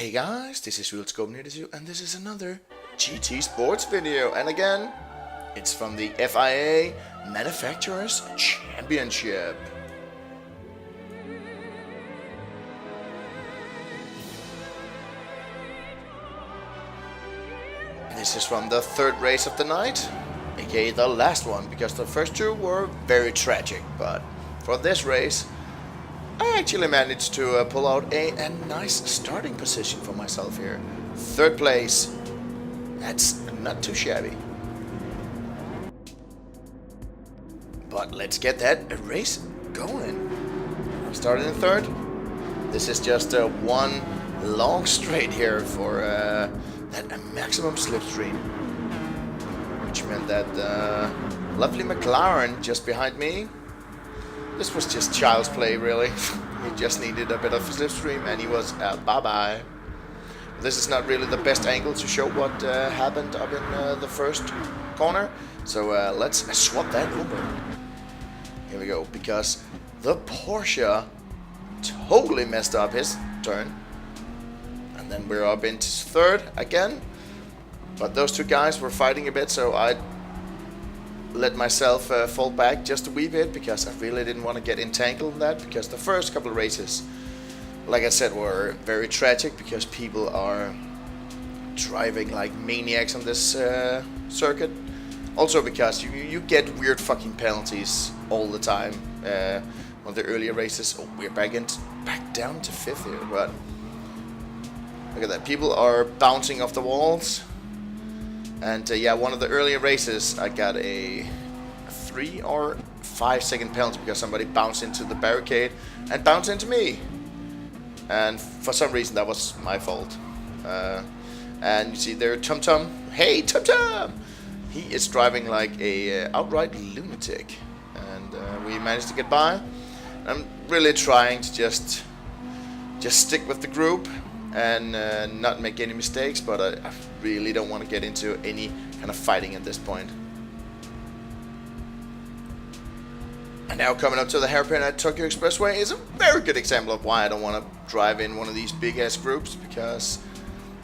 Hey guys, this is Real Scope Near to You, and this is another GT Sports video. And again, it's from the FIA Manufacturers Championship. This is from the third race of the night, aka the last one, because the first two were very tragic. But for this race, I actually managed to pull out a nice starting position for myself here. Third place. That's not too shabby. But let's get that race going. I started in third. This is just one long straight here for that maximum slipstream, which meant that lovely McLaren just behind me. This was just child's play, really. He just needed a bit of slipstream and he was bye-bye. This is not really the best angle to show what happened up in the first corner. So let's swap that over. Here we go, because the Porsche totally messed up his turn. And then we're up into third again. But those two guys were fighting a bit, so I let myself fall back just a wee bit, because I really didn't want to get entangled in that, because the first couple of races, like I said, were very tragic because people are driving like maniacs on this circuit. Also because you get weird fucking penalties all the time on the earlier races. Oh, we're back down to fifth here, but look at that, people are bouncing off the walls. And yeah, one of the earlier races I got a 3 or 5 second penalty because somebody bounced into the barricade and bounced into me. And for some reason that was my fault. And you see there, Tum Tum. Hey, Tum Tum! He is driving like a outright lunatic. And we managed to get by. I'm really trying to just stick with the group and not make any mistakes, but I really don't want to get into any kind of fighting at this point. And now coming up to the hairpin at Tokyo Expressway is a very good example of why I don't want to drive in one of these big ass groups, because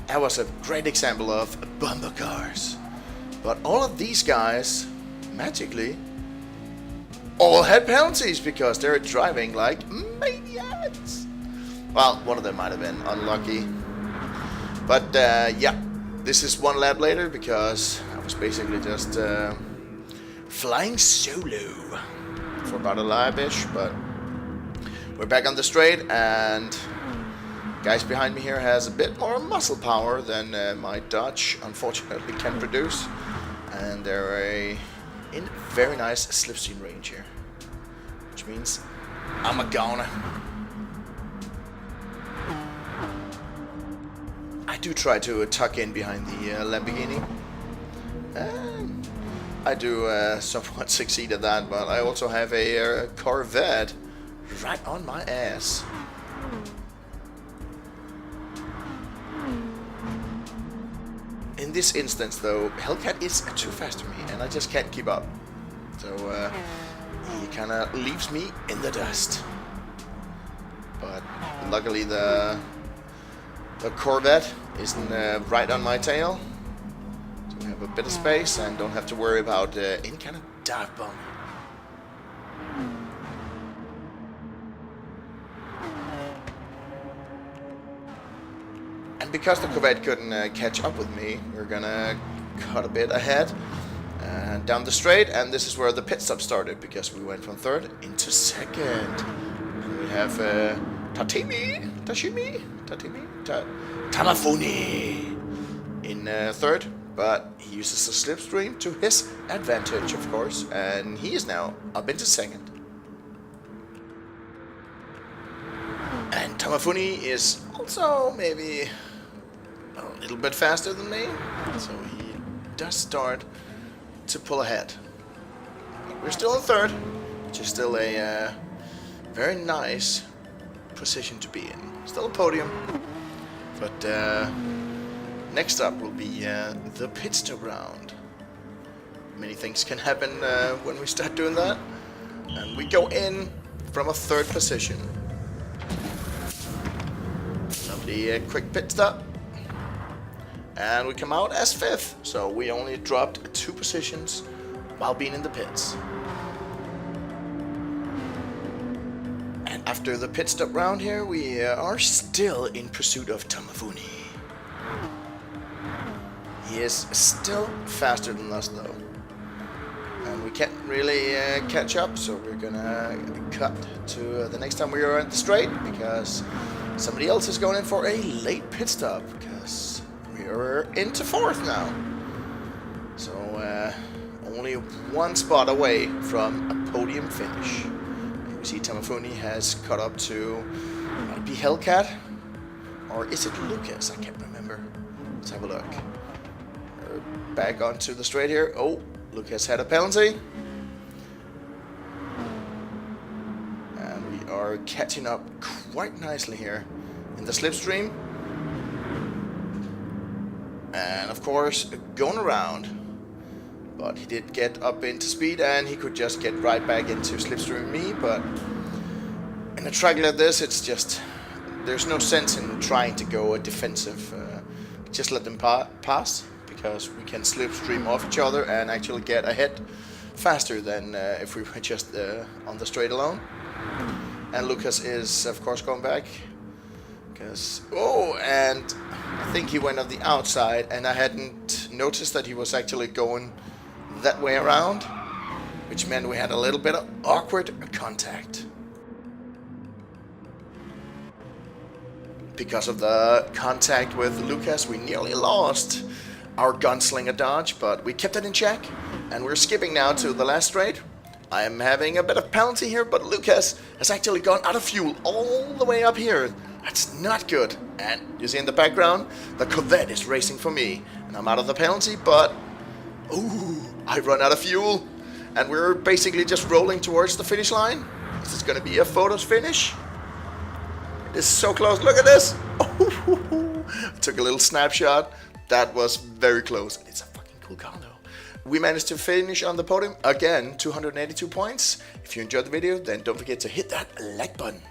that was a great example of bumper cars. But all of these guys magically all had penalties because they're driving like maniacs. Well, one of them might have been unlucky. But yeah, this is one lap later because I was basically just flying solo for about a lap-ish. But we're back on the straight, and guys behind me here has a bit more muscle power than my Dodge unfortunately can produce. And they're in very nice slipstream range here, which means I'm a goner. I do try to tuck in behind the Lamborghini. I do somewhat succeed at that, but I also have a Corvette right on my ass. In this instance, though, Hellcat is too fast for me, and I just can't keep up. So he kind of leaves me in the dust. But luckily the Corvette isn't right on my tail, so we have a bit of space and don't have to worry about any kind of dive bomb. And because the Corvette couldn't catch up with me, we're gonna cut a bit ahead and down the straight, and this is where the pit stop started, because we went from third into second. And we have Tamafuni in third, but he uses the slipstream to his advantage, of course, and he is now up into second. And Tamafuni is also maybe a little bit faster than me, so he does start to pull ahead. We're still in third, which is still a very nice position to be in. Still a podium, but next up will be the pit stop round. Many things can happen when we start doing that, and we go in from a third position. the quick pit stop. And we come out as 5th, so we only dropped 2 positions while being in the pits. And after the pit stop round here, we are still in pursuit of Tamafuni. He is still faster than us though. And we can't really catch up, so we're gonna cut to the next time we are at the straight, because somebody else is going in for a late pit stop, because we are into 4th now. So only 1 spot away from a podium finish. You see Tamafuni has caught up to, might be Hellcat, or is it Lucas? I can't remember. Let's have a look. We're back onto the straight here. Oh, Lucas had a penalty. And we are catching up quite nicely here in the slipstream. And of course, going around. But he did get up into speed, and he could just get right back into slipstream me. But in a track like this, it's just, there's no sense in trying to go a defensive. Just let them pass, because we can slipstream off each other and actually get ahead faster than if we were just on the straight alone. And Lucas is, of course, going back. Because, oh, and I think he went on the outside, and I hadn't noticed that he was actually going that way around, which meant we had a little bit of awkward contact. Because of the contact with Lucas, we nearly lost our gunslinger dodge, but we kept it in check, and we're skipping now to the last straight. I am having a bit of penalty here, but Lucas has actually gone out of fuel all the way up here. That's not good. And you see in the background, the Corvette is racing for me, and I'm out of the penalty, but ooh, I run out of fuel, and we're basically just rolling towards the finish line. Is this going to be a photos finish? It is so close. Look at this. Took a little snapshot. That was very close. It's a fucking cool car though. We managed to finish on the podium again, 282 points. If you enjoyed the video, then don't forget to hit that like button.